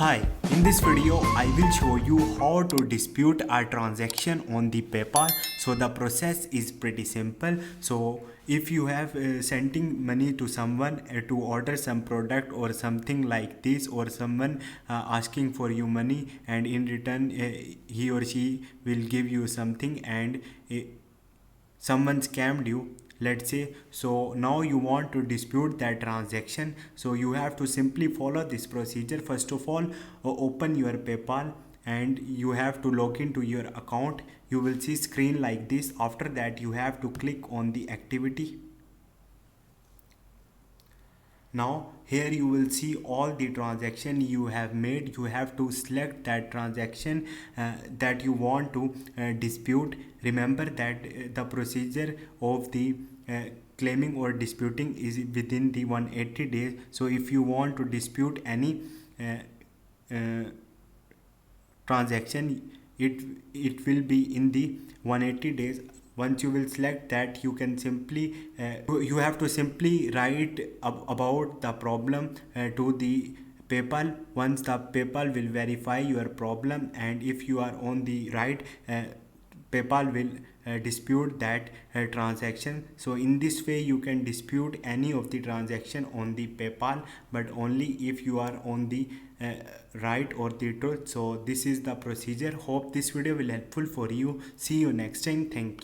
Hi, in this video I will show you how to dispute a transaction on the PayPal. So the process is pretty simple. So if you have sending money to someone to order some product or something like this, or someone asking for you money, and in return he or she will give you something, and someone scammed you, let's say. So now you want to dispute that transaction. So you have to simply follow this procedure. First of all, open your PayPal and you have to log into your account. You will see screen like this. After that, you have to click on the activity. Now here you will see all the transaction you have made. You have to select that transaction that you want to dispute. Remember that the procedure of the claiming or disputing is within the 180 days. So if you want to dispute any uh, transaction, it will be in the 180 days. Once you will select that, you can simply you have to simply write about the problem to the PayPal. Once the PayPal will verify your problem, and if you are on the right, PayPal will dispute that transaction. So in this way you can dispute any of the transaction on the PayPal, but only if you are on the right or the truth. So this is the procedure. Hope this video will helpful for you. See you next time. Thank you.